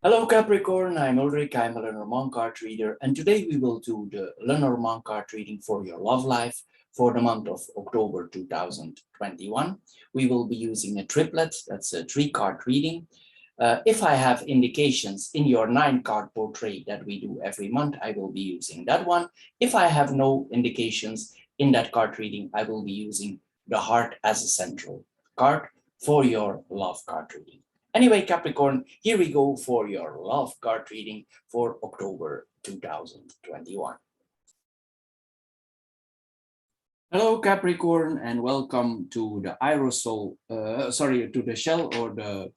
Hello Capricorn, I'm Ulrich, I'm a Lenormand card reader, and today we will do the Lenormand card reading for your love life for the month of October 2021. We will be using a triplet, that's a 3-card reading. If I have indications in your 9-card portrait that we do every month, I will be using that one. If I have no indications in that card reading, I will be using the heart as a central card for your love card reading. Anyway, Capricorn, here we go for your love card reading for October 2021. Hello, Capricorn, and welcome to the Aerosol, to the shell or the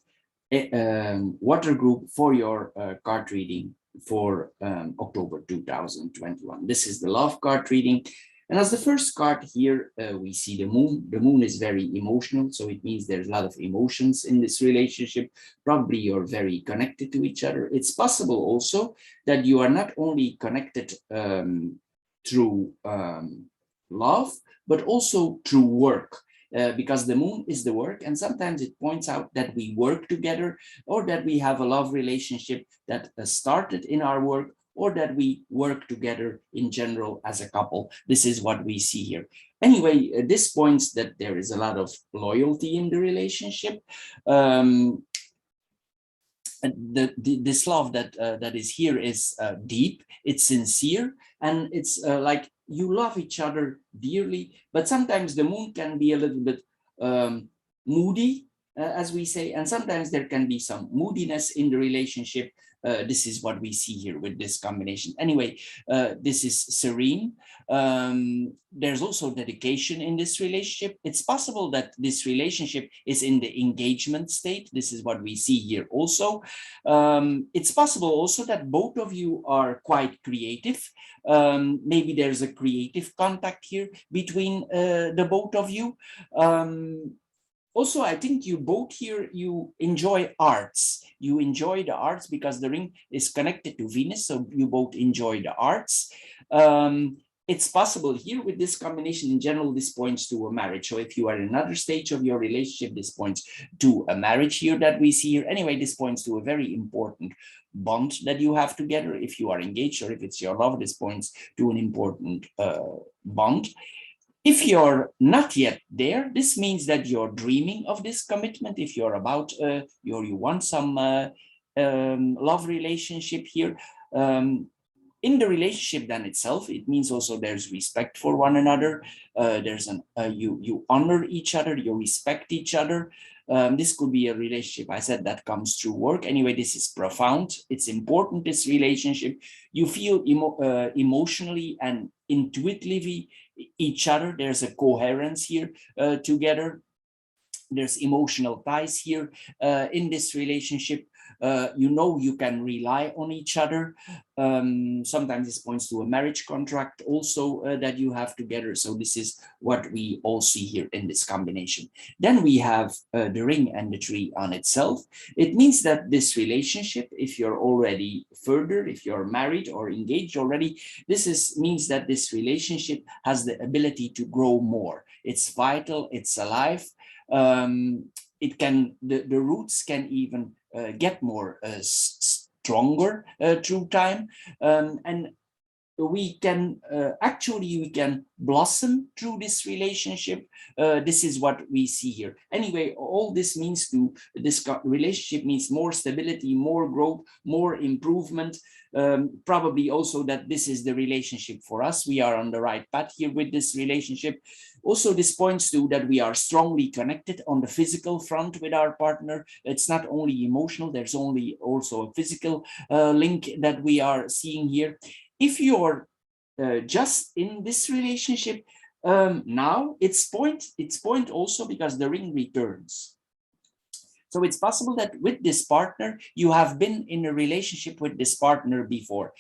water group for your card reading for October 2021. This is the love card reading. And as the first card here, we see the moon. The moon is very emotional, so it means there's a lot of emotions in this relationship. Probably you're very connected to each other. It's possible also that you are not only connected through love, but also through work. Because the moon is the work, and sometimes it points out that we work together, or that we have a love relationship that started in our work, or that we work together in general as a couple. This is what we see here. Anyway, this points that there is a lot of loyalty in the relationship. This love that is here is deep, it's sincere, and it's like you love each other dearly, but sometimes the moon can be a little bit moody, as we say, and sometimes there can be some moodiness in the relationship. This is what we see here with this combination. Anyway, this is serene. There's also dedication in this relationship. It's possible that this relationship is in the engagement state. This is what we see here also. It's possible also that both of you are quite creative. Maybe there's a creative contact here between the both of you. Also, I think you both here, you enjoy arts. You enjoy the arts because the ring is connected to Venus, so you both enjoy the arts. It's possible here with this combination. In general, this points to a marriage. So if you are in another stage of your relationship, this points to a marriage here that we see here. Anyway, this points to a very important bond that you have together. If you are engaged or if it's your love, this points to an important bond. If you're not yet there, this means that you're dreaming of this commitment. If you're about, you want some love relationship here. In the relationship then itself, it means also there's respect for one another. You honor each other, you respect each other. This could be a relationship, I said, that comes through work. Anyway, this is profound. It's important, this relationship. You feel emotionally and intuitively each other. There's a coherence here together. There's emotional ties here in this relationship. You can rely on each other. Sometimes this points to a marriage contract also that you have together. So this is what we all see here in this combination. Then we have the ring and the tree on itself. It means that this relationship, if you're already further, if you're married or engaged already, means that this relationship has the ability to grow more. It's vital, it's alive. The roots can even get more stronger through time, and we can blossom through this relationship. This is what we see here. Anyway, all this means to this relationship means more stability, more growth, more improvement. Probably also that this is the relationship for us. We are on the right path here with this relationship. Also, this points to that we are strongly connected on the physical front with our partner. It's not only emotional, there's also a physical link that we are seeing here. If you're just in this relationship now, it's point also because the ring returns. So it's possible that with this partner, you have been in a relationship with this partner before.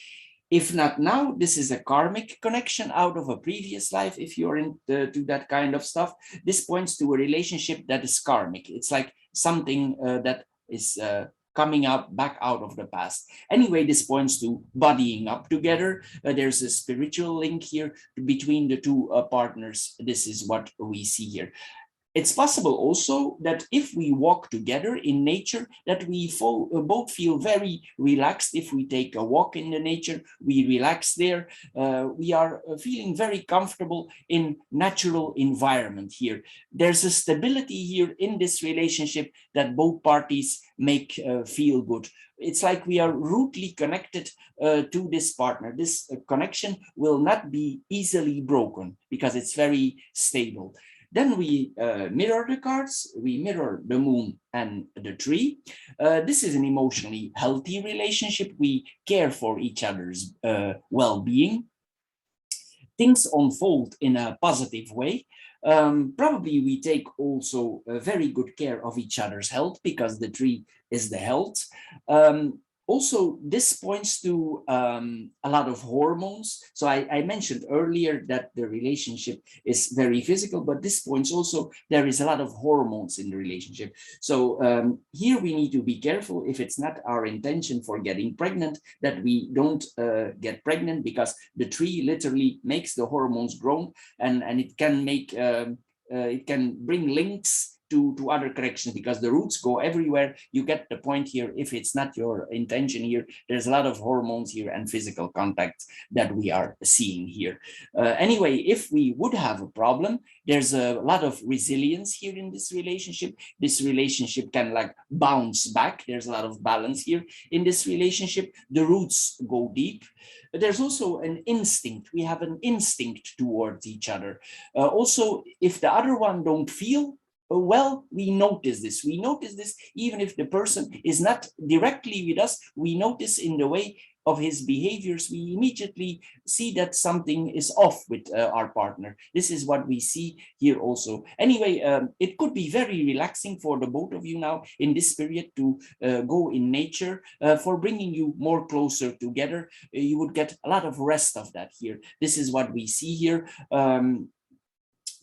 If not now, this is a karmic connection out of a previous life. If you're into that kind of stuff, this points to a relationship that is karmic. It's like something that is coming back out of the past. Anyway, this points to bodying up together. There's a spiritual link here between the two partners. This is what we see here. It's possible also that if we walk together in nature, that we both feel very relaxed. If we take a walk in the nature, we relax there. We are feeling very comfortable in natural environment here. There's a stability here in this relationship that both parties make feel good. It's like we are rootly connected to this partner. This connection will not be easily broken because it's very stable. Then we mirror the cards, we mirror the moon and the tree. This is an emotionally healthy relationship. We care for each other's well-being. Things unfold in a positive way. Probably we take also very good care of each other's health because the tree is the health. Also, this points to a lot of hormones. So I mentioned earlier that the relationship is very physical, but this points also there is a lot of hormones in the relationship. So here we need to be careful if it's not our intention for getting pregnant, that we don't get pregnant, because the tree literally makes the hormones grow, and it can make it can bring links to other corrections because the roots go everywhere. You get the point here. If it's not your intention here, there's a lot of hormones here and physical contact that we are seeing here. Anyway, if we would have a problem, there's a lot of resilience here in this relationship. This relationship can like bounce back. There's a lot of balance here in this relationship. The roots go deep. There's also an instinct. We have an instinct towards each other. Also, if the other one don't feel well, we notice this. We notice this even if the person is not directly with us. We notice in the way of his behaviors, we immediately see that something is off with our partner. This is what we see here also. Anyway, it could be very relaxing for the both of you now in this period to go in nature for bringing you more closer together. You would get a lot of rest of that here. This is what we see here.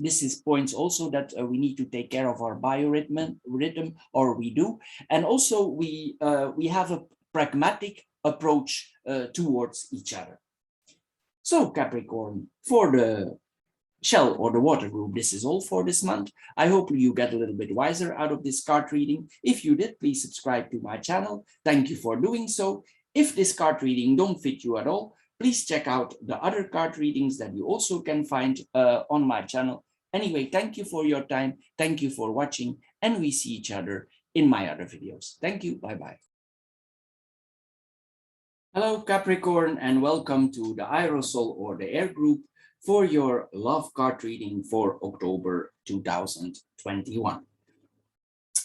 This is points also that we need to take care of our biorhythm, or we do. And also we have a pragmatic approach towards each other. So Capricorn, for the shell or the water group, this is all for this month. I hope you get a little bit wiser out of this card reading. If you did, please subscribe to my channel. Thank you for doing so. If this card reading don't fit you at all, please check out the other card readings that you also can find on my channel. Anyway, thank you for your time. Thank you for watching, and we see each other in my other videos. Thank you. Bye-bye. Hello, Capricorn, and welcome to the Aerosol or the Air group for your love card reading for October 2021.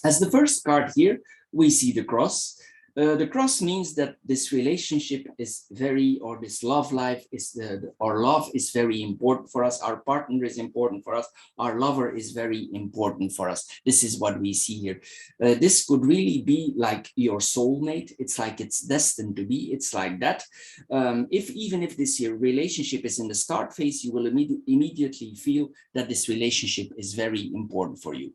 As the first card here, we see the cross. The cross means that this relationship is very, or this love life is, our love is very important for us. Our partner is important for us. Our lover is very important for us. This is what we see here. This could really be like your soulmate. It's like it's destined to be. It's like that. Even if this year relationship is in the start phase, you will immediately feel that this relationship is very important for you.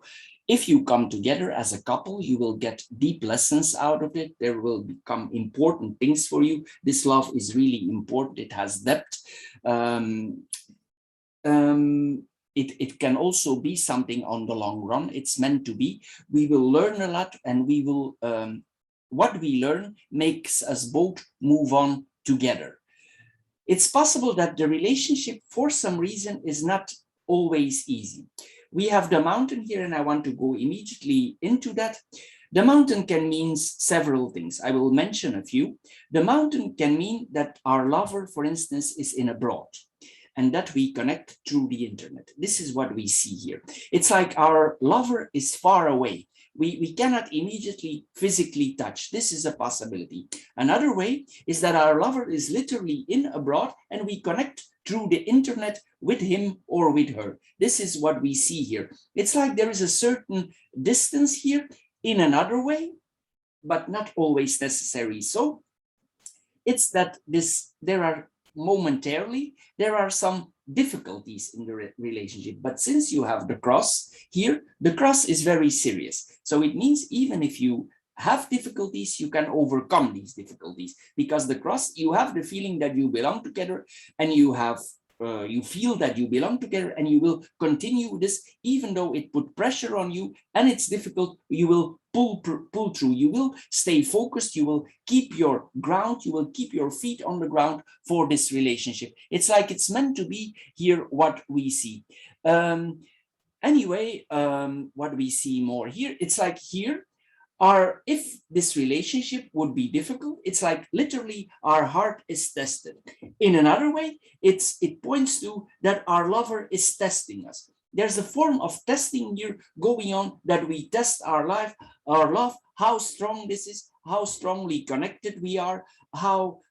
If you come together as a couple, you will get deep lessons out of it. There will become important things for you. This love is really important. It has depth. It can also be something on the long run. It's meant to be. We will learn a lot, and we will, what we learn makes us both move on together. It's possible that the relationship, for some reason, is not always easy. We have the mountain here, and I want to go immediately into that. The mountain can mean several things. I will mention a few. The mountain can mean that our lover, for instance, is in abroad, and that we connect through the internet. This is what we see here. It's like our lover is far away. We cannot immediately physically touch. This is a possibility. Another way is that our lover is literally in abroad, and we connect through the internet with him or with her. This is what we see here. It's like there is a certain distance here in another way, but not always necessary. So it's that there are momentarily, there are some difficulties in the relationship. But since you have the cross here, the cross is very serious. So it means even if you have difficulties, you can overcome these difficulties, because the cross, you have the feeling that you belong together, and you have you feel that you belong together, and you will continue this even though it put pressure on you and it's difficult. You will pull through, you will stay focused, you will keep your ground, you will keep your feet on the ground for this relationship. It's like it's meant to be here, what we see. Anyway, what we see more here, it's like here, if this relationship would be difficult, it's like literally our heart is tested. In another way, it points to that our lover is testing us. There's a form of testing here going on, that we test our life, our love, how strong this is, how strongly connected we are, how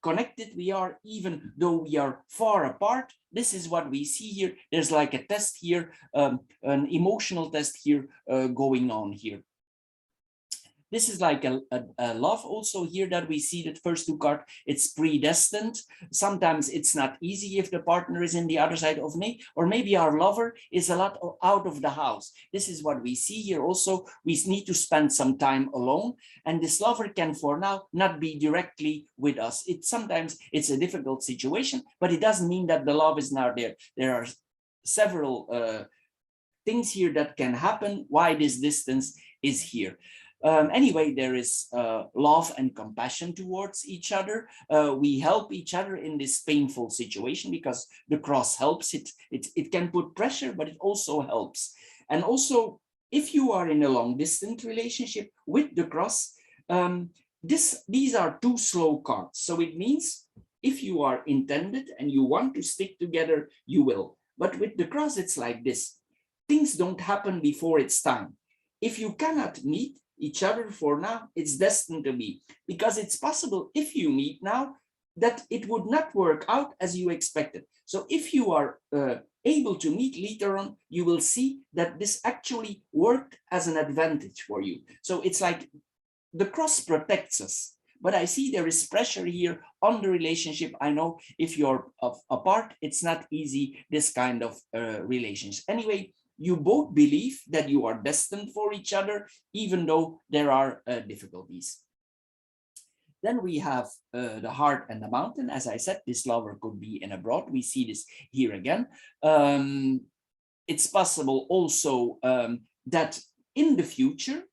connected we are, even though we are far apart. This is what we see here. There's like a test here, an emotional test here going on here. This is like a love also here, that we see that first two cards, it's predestined. Sometimes it's not easy if the partner is in the other side of me, or maybe our lover is a lot out of the house. This is what we see here also. We need to spend some time alone, and this lover can for now not be directly with us. Sometimes it's a difficult situation, but it doesn't mean that the love is not there. There are several things here that can happen why this distance is here. Anyway, there is love and compassion towards each other. We help each other in this painful situation, because the cross helps. It can put pressure, but it also helps. And also, if you are in a long distance relationship with the cross, these are two slow cards. So it means if you are intended and you want to stick together, you will. But with the cross, it's like this. Things don't happen before it's time. If you cannot meet each other for now, it's destined to be, because it's possible if you meet now that it would not work out as you expected. So if you are able to meet later on, you will see that this actually worked as an advantage for you. So it's like the cross protects us. But I see there is pressure here on the relationship. I know if you're apart, it's not easy, this kind of relationship. Anyway, you both believe that you are destined for each other, even though there are difficulties. Then we have the heart and the mountain. As I said, this lover could be in abroad. We see this here again. It's possible also that in the future,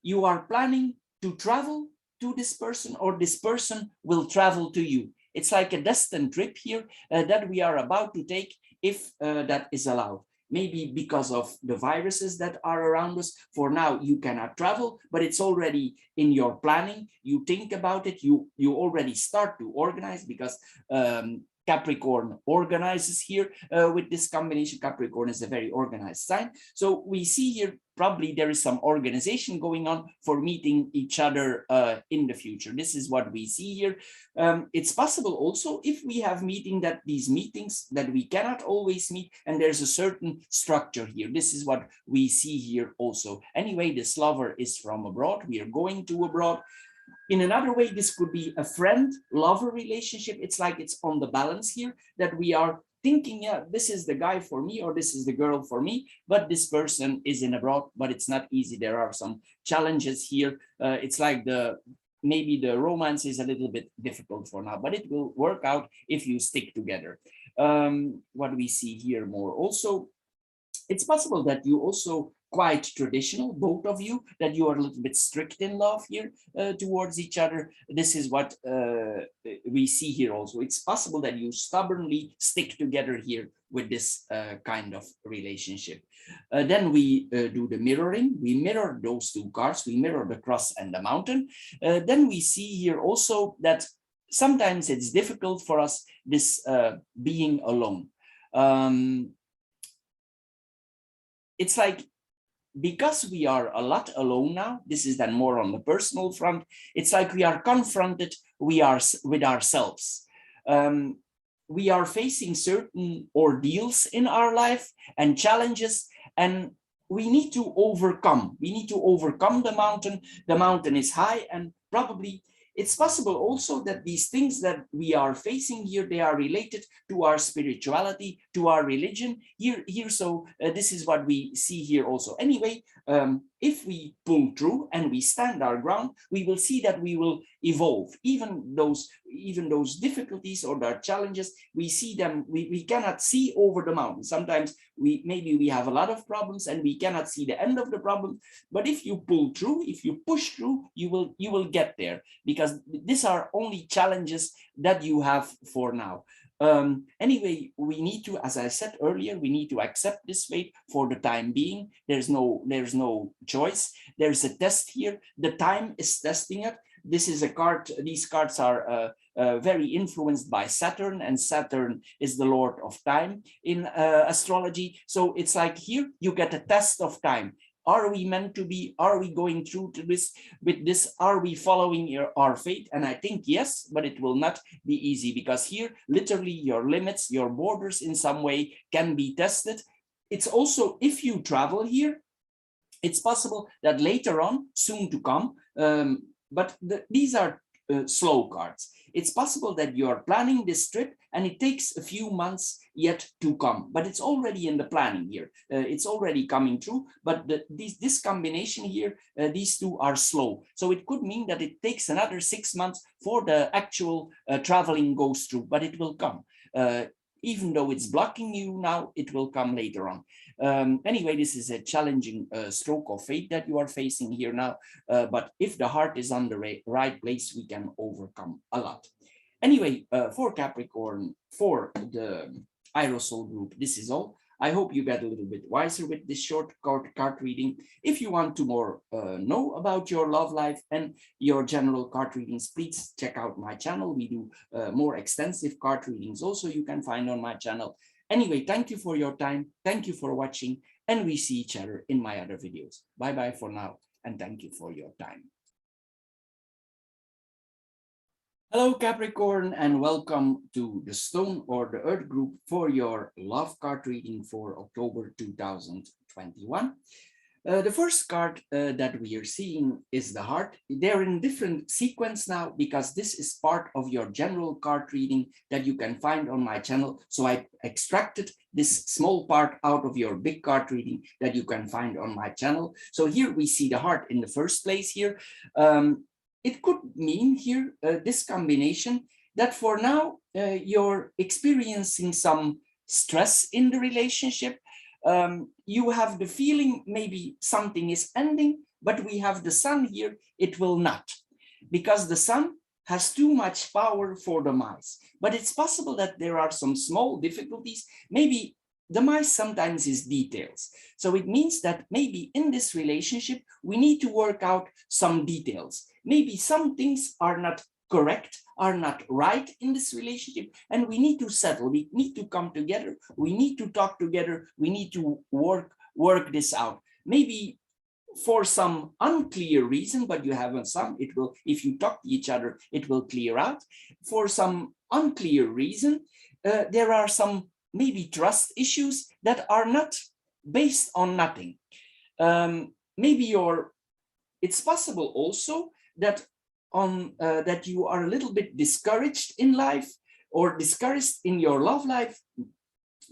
you are planning to travel to this person, or this person will travel to you. It's like a destined trip here that we are about to take, if that is allowed. Maybe because of the viruses that are around us, for now you cannot travel, but it's already in your planning. You think about it, you already start to organize, because Capricorn organizes here with this combination. Capricorn is a very organized sign. So we see here probably there is some organization going on for meeting each other in the future. This is what we see here. It's possible also if we have these meetings that we cannot always meet, and there's a certain structure here. This is what we see here also. Anyway, this lover is from abroad. We are going to abroad. In another way, this could be a friend-lover relationship. It's like it's on the balance here, that we are thinking, yeah, this is the guy for me, or this is the girl for me, but this person is in abroad, but it's not easy. There are some challenges here. It's like maybe the romance is a little bit difficult for now, but it will work out if you stick together. What we see here more also, it's possible that you also quite traditional, both of you, that you are a little bit strict in love here towards each other. This is what we see here also. It's possible that you stubbornly stick together here with this kind of relationship. Then we do the mirroring. We mirror those two cards. We mirror the cross and the mountain. Then we see here also that sometimes it's difficult for us, this being alone. It's like, because we are a lot alone now, this is then more on the personal front, it's like we are confronted with ourselves. We are facing certain ordeals in our life and challenges, and we need to overcome. We need to overcome the mountain. The mountain is high, and probably it's possible also that these things that we are facing here, they are related to our spirituality, to our religion here. So this is what we see here also. Anyway, if we pull through and we stand our ground, we will see that we will evolve. Even those difficulties or the challenges, we see them, we cannot see over the mountain. Sometimes maybe we have a lot of problems and we cannot see the end of the problem. But if you pull through, if you push through, you will get there, because these are only challenges that you have for now. Anyway, we need to, as I said earlier, we need to accept this fate for the time being. There's no choice. There's a test here. The time is testing it. This is a card. These cards are very influenced by Saturn, and Saturn is the lord of time in astrology. So it's like here you get a test of time. Are we meant to be? Are we going through to this with this? Are we following our fate? And I think yes, but it will not be easy, because here literally your limits, your borders in some way can be tested. It's also, if you travel here, it's possible that later on, soon to come, but these are slow cards. It's possible that you are planning this trip and it takes a few months yet to come, but it's already in the planning here. It's already coming true, but this combination here, these two are slow. So it could mean that it takes another 6 months for the actual traveling goes through, but it will come. Even though it's blocking you now, it will come later on. Anyway, this is a challenging stroke of fate that you are facing here now. But if the heart is on the right place, we can overcome a lot. Anyway, for Capricorn, for the Aerosol group, this is all. I hope you get a little bit wiser with this short card reading. If you want to more know about your love life and your general card readings, please check out my channel. We do more extensive card readings also, you can find on my channel. Anyway, thank you for your time. Thank you for watching, and we see each other in my other videos. Bye-bye for now, and thank you for your time. Hello Capricorn, and welcome to the Stone or the Earth group for your love card reading for October 2021. The first card that we are seeing is the heart. They're in different sequence now because this is part of your general card reading that you can find on my channel. So I extracted this small part out of your big card reading that you can find on my channel. So here we see the heart in the first place here. It could mean here, this combination, that for now you're experiencing some stress in the relationship. You have the feeling maybe something is ending, but we have the sun here, it will not. Because the sun has too much power for the mice. But it's possible that there are some small difficulties. Maybe the mice sometimes is details. So it means that maybe in this relationship, we need to work out some details. Maybe some things are not correct, are not right in this relationship, and we need to settle. We need to come together. We need to talk together. We need to work this out. Maybe for some unclear reason, but you have some, it will, if you talk to each other, it will clear out. For some unclear reason, there are some maybe trust issues that are not based on nothing. Maybe it's possible also that that you are a little bit discouraged in life or discouraged in your love life,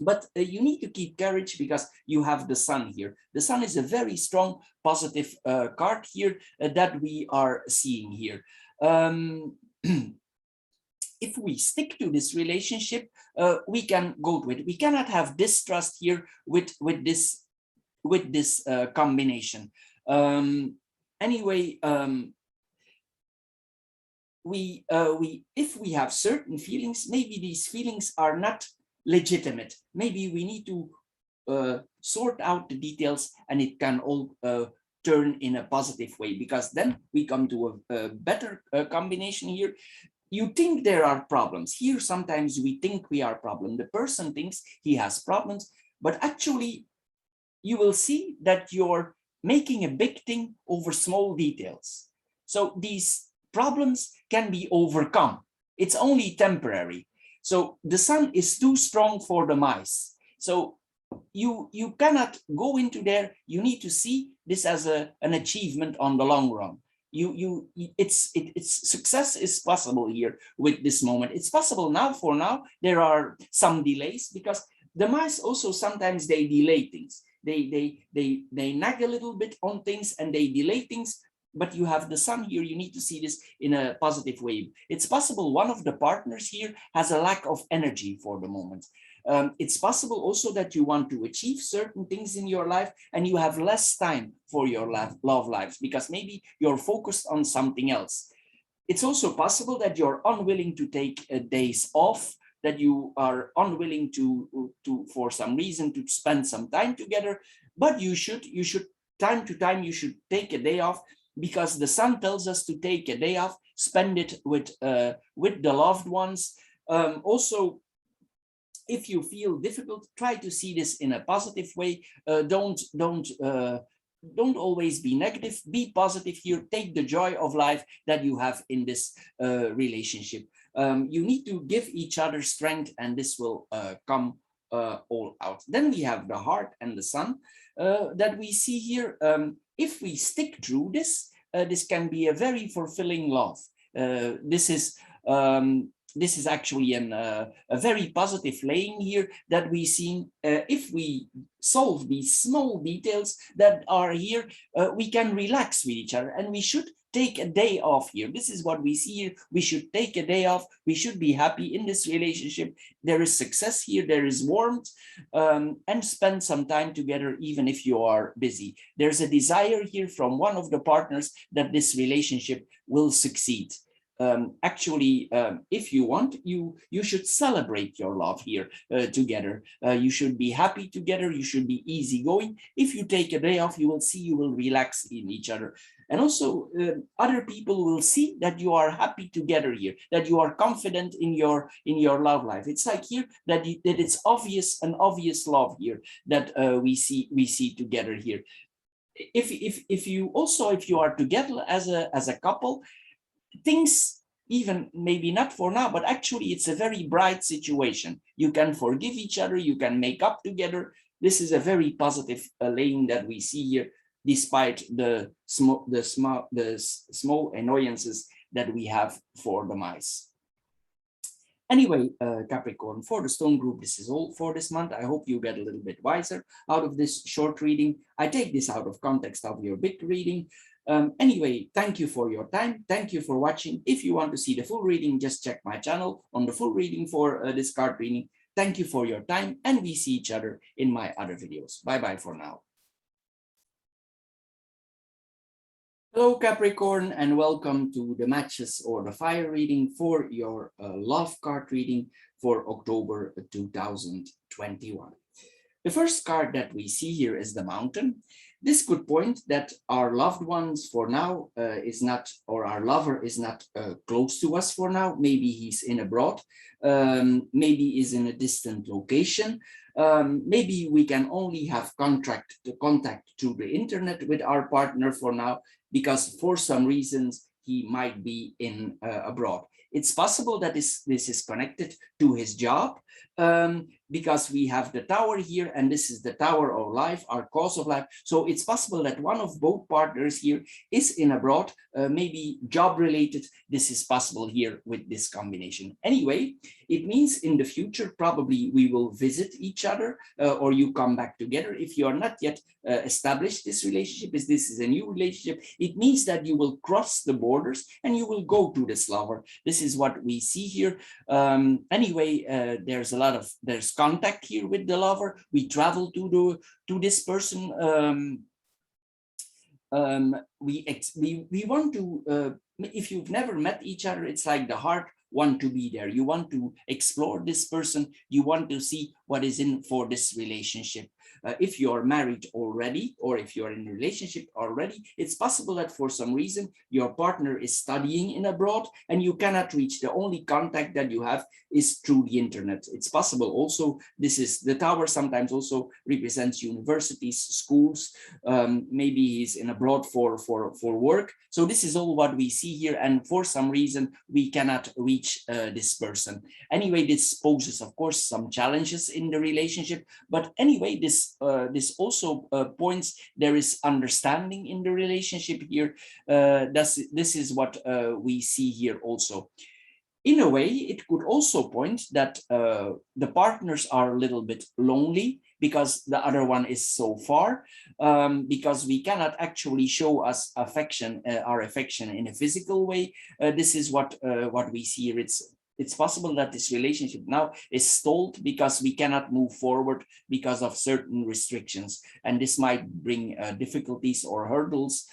but you need to keep courage because you have the sun here. The sun is a very strong positive card here that we are seeing here. If we stick to this relationship, we can go to it. We cannot have distrust here with this combination. Anyway, if we have certain feelings, maybe these feelings are not legitimate. Maybe we need to sort out the details, and it can all turn in a positive way, because then we come to a better combination here. You think there are problems here. Sometimes we think we are problem. The person thinks he has problems, but actually you will see that you're making a big thing over small details. So these problems can be overcome. It's only temporary. So the sun is too strong for the mice. So you cannot go into there. You need to see this as an achievement on the long run. It's success is possible here with this moment. It's possible now. For now, there are some delays because the mice also sometimes they delay things. they nag a little bit on things and they delay things. But you have the sun here, you need to see this in a positive way. It's possible one of the partners here has a lack of energy for the moment. It's possible also that you want to achieve certain things in your life and you have less time for your love lives because maybe you're focused on something else. It's also possible that you're unwilling to take days off, that you are unwilling to for some reason to spend some time together, but you should time to time you should take a day off, because the sun tells us to take a day off, spend it with the loved ones. Also, if you feel difficult, try to see this in a positive way. Don't always be negative, be positive here, take the joy of life that you have in this relationship. You need to give each other strength and this will come all out. Then we have the heart and the sun that we see here. If we stick through this, this can be a very fulfilling love. This is actually a very positive laying here that we see. If we solve these small details that are here, we can relax with each other, and we should take a day off here. This is what we see here. We should take a day off. We should be happy in this relationship. There is success here. There is warmth, and spend some time together, even if you are busy. There's a desire here from one of the partners that this relationship will succeed. Actually, if you want, you should celebrate your love here together. You should be happy together. You should be easygoing. If you take a day off, you will see you will relax in each other. And also other people will see that you are happy together here, that you are confident in your love life. It's like here that it's obvious, an obvious love here that we see together here. If you are together as a couple, things, even maybe not for now, but actually it's a very bright situation. You can forgive each other, you can make up together. This is a very positive laying that we see here, despite the small annoyances that we have for the mice. Anyway, Capricorn, for the stone group, this is all for this month. I hope you get a little bit wiser out of this short reading. I take this out of context of your big reading. Anyway, thank you for your time. Thank you for watching. If you want to see the full reading, just check my channel on the full reading for this card reading. Thank you for your time, and we see each other in my other videos. Bye-bye for now. Hello, Capricorn, and welcome to the matches or the fire reading for your love card reading for October 2021. The first card that we see here is the Mountain. This could point that our loved ones for now is not, or our lover is not close to us for now. Maybe he's in abroad, maybe he's in a distant location. Maybe we can only have contact through the internet with our partner for now, because for some reasons he might be in abroad. It's possible that this is connected to his job, because we have the tower here, and this is the tower of life, our cause of life. So it's possible that one of both partners here is in abroad, maybe job related. This is possible here with this combination. Anyway, it means in the future, probably we will visit each other, or you come back together. If you are not yet established this relationship, if this is a new relationship, it means that you will cross the borders and you will go to this lover. This is what we see here. Anyway, there's contact here with the lover. We travel to this person. We want to, if you've never met each other, it's like the heart want to be there. You want to explore this person. You want to see what is in for this relationship. If you're married already, or if you're in a relationship already, it's possible that for some reason your partner is studying in abroad and you cannot reach. The only contact that you have is through the internet. It's possible also, this is the tower sometimes also represents universities, schools. Maybe he's in abroad for work. So this is all what we see here, and for some reason we cannot reach this person. Anyway, this poses of course some challenges in the relationship, but anyway, this also points there is understanding in the relationship here. This is what we see here also. In a way, it could also point that the partners are a little bit lonely. because the other one is so far, because we cannot actually show us affection, our affection in a physical way. This is what we see here. It's possible that this relationship now is stalled because we cannot move forward because of certain restrictions, and this might bring difficulties or hurdles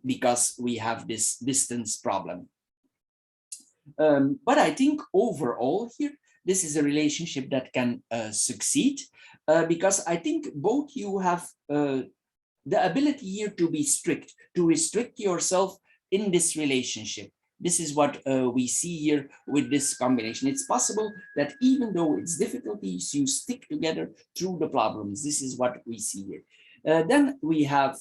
because we have this distance problem. But I think overall here, this is a relationship that can succeed because I think both you have the ability here to be strict, to restrict yourself in this relationship. This is what we see here with this combination. It's possible that even though it's difficulties, you stick together through the problems. This is what we see here. Then we have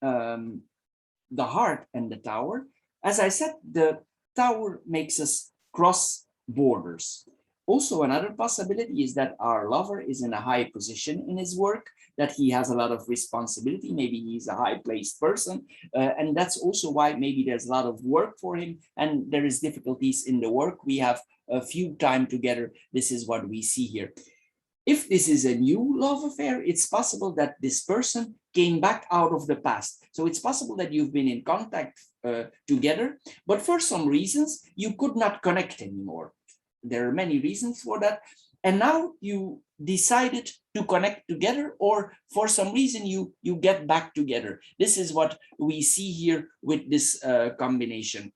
the heart and the tower. As I said, the tower makes us cross borders. Also, another possibility is that our lover is in a high position in his work, that he has a lot of responsibility. Maybe he's a high-placed person, and that's also why maybe there's a lot of work for him, and there is difficulties in the work. We have a few time together. This is what we see here. If this is a new love affair, it's possible that this person came back out of the past. So it's possible that you've been in contact together, but for some reasons, you could not connect anymore. There are many reasons for that. And now you decided to connect together, or for some reason you get back together. This is what we see here with this combination.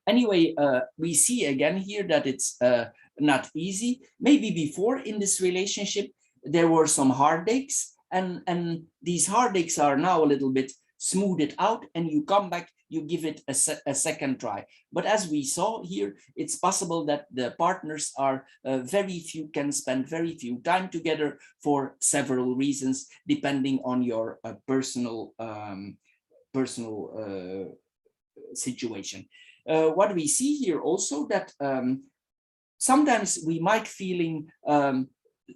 Anyway, we see again here that it's not easy. Maybe before in this relationship, there were some heartaches, and these heartaches are now a little bit smoothed out, and you come back, you give it a second try. But as we saw here, it's possible that the partners are can spend very few time together for several reasons, depending on your personal situation. What we see here also that sometimes we might feeling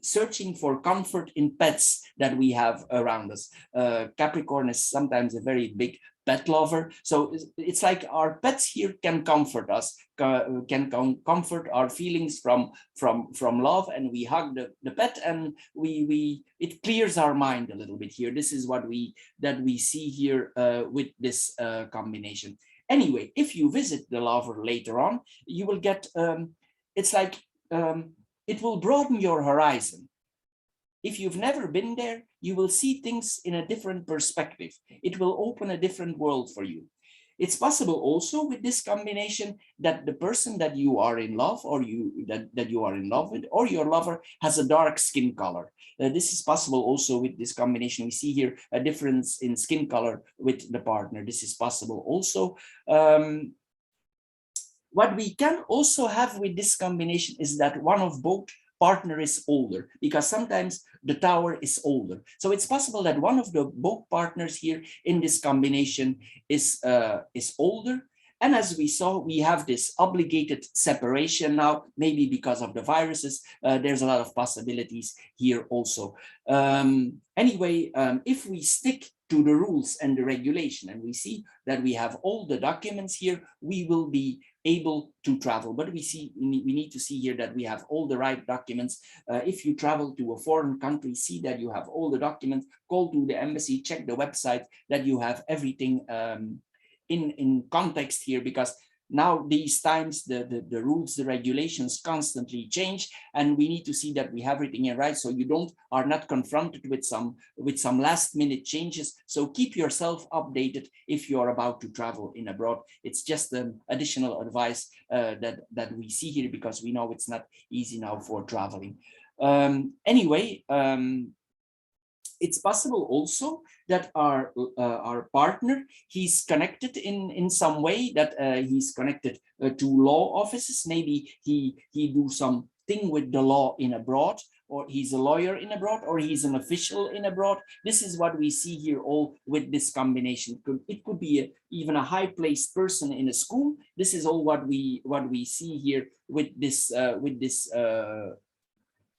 searching for comfort in pets that we have around us. Capricorn is sometimes a very big pet lover, so it's like our pets here can comfort us, can comfort our feelings from love, and we hug the pet, and it clears our mind a little bit here. This is what we see here with this combination. Anyway, if you visit the lover later on, you will get it's like it will broaden your horizon. If you've never been there, you will see things in a different perspective. It will open a different world for you. It's possible also with this combination that the person that you are in love, or that you are in love with, or your lover, has a dark skin color. This is possible also with this combination. We see here a difference in skin color with the partner. This is possible also. What we can also have with this combination is that one of both partner is older, because sometimes the tower is older. So it's possible that one of the both partners here in this combination is older. And as we saw, we have this obligated separation now, maybe because of the viruses. There's a lot of possibilities here also. Anyway, if we stick to the rules and the regulation, and we see that we have all the documents here, we will be able to travel. But we need to see here that we have all the right documents. If you travel to a foreign country, see that you have all the documents, call to the embassy, check the website, that you have everything in context here, because now these times the rules, the regulations constantly change, and we need to see that we have everything in right, so you are not confronted with some last minute changes. So keep yourself updated if you're about to travel in abroad. It's just an additional advice that we see here, because we know it's not easy now for traveling. Anyway, it's possible also that our partner, he's connected in some way, that he's connected to law offices. Maybe he do something with the law in abroad, or he's a lawyer in abroad, or he's an official in abroad. This is what we see here all with this combination. It could be even a high-placed person in a school. This is all what we see here with this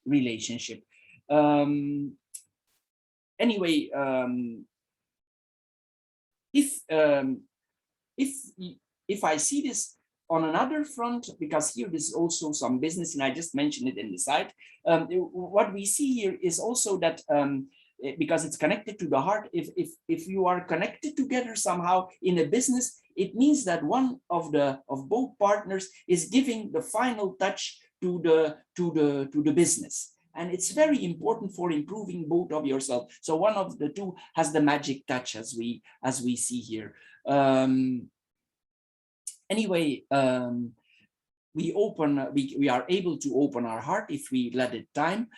relationship. Anyway, if I see this on another front, because here there's also some business, and I just mentioned it in the side, what we see here is also that because it's connected to the heart, if you are connected together somehow in a business, it means that one of both partners is giving the final touch to the business. And it's very important for improving both of yourself. So one of the two has the magic touch, as we see here. Anyway, we are able to open our heart if we let it time.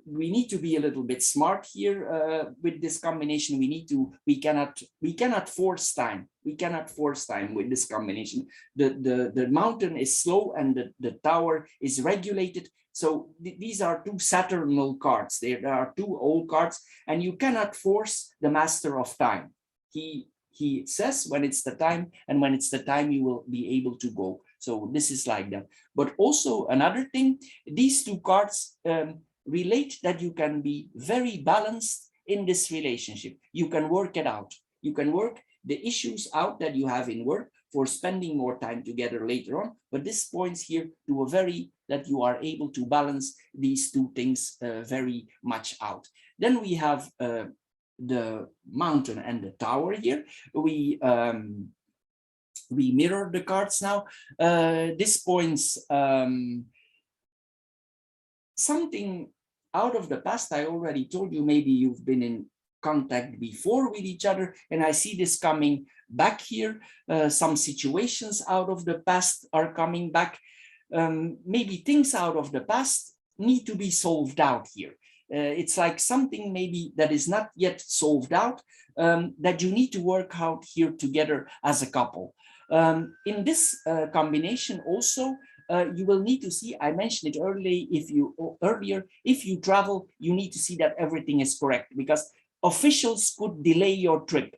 We need to be a little bit smart here with this combination. We cannot force time. We cannot force time with this combination. The mountain is slow and the tower is regulated. So these are two Saturnal cards. There are two old cards, and you cannot force the master of time. He says when it's the time, and when it's the time, you will be able to go. So this is like that. But also another thing, these two cards relate that you can be very balanced in this relationship. You can work it out. You can work the issues out that you have in work for spending more time together later on. But this points here to that you are able to balance these two things very much out. Then we have the mountain and the tower here. We mirror the cards now. This points something out of the past. I already told you, maybe you've been in contact before with each other, and I see this coming back here. Some situations out of the past are coming back. Maybe things out of the past need to be solved out here. It's like something maybe that is not yet solved out, that you need to work out here together as a couple. In this combination also, you will need to see, I mentioned it earlier, if you travel, you need to see that everything is correct, because officials could delay your trip,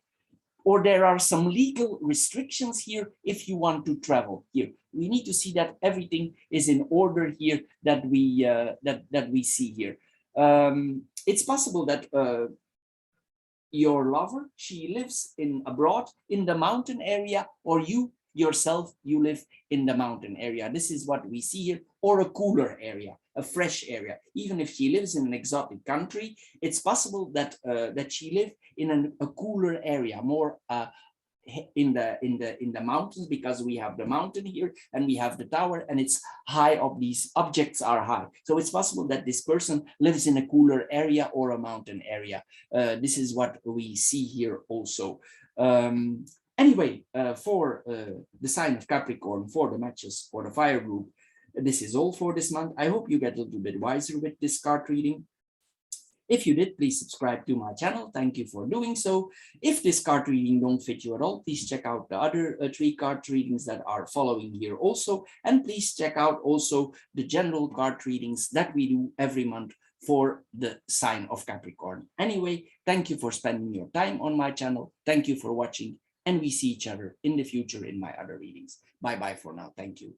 or there are some legal restrictions here if you want to travel here. We need to see that everything is in order here, that we see here. It's possible that your lover, she lives abroad in the mountain area, or you yourself, you live in the mountain area. This is what we see here, or a cooler area, a fresh area. Even if she lives in an exotic country, it's possible that that she lives in a cooler area, more in the mountains, because we have the mountain here and we have the tower, and it's high up. These objects are high, so it's possible that this person lives in a cooler area or a mountain area. This is what we see here also. Anyway, for the sign of Capricorn, for the matches for the fire group, this is all for this month. I hope you get a little bit wiser with this card reading. If you did, please subscribe to my channel. Thank you for doing so. If this card reading don't fit you at all, please check out the other 3 card readings that are following here also. And please check out also the general card readings that we do every month for the sign of Capricorn. Anyway, thank you for spending your time on my channel. Thank you for watching, and we see each other in the future in my other readings. Bye-bye for now. Thank you.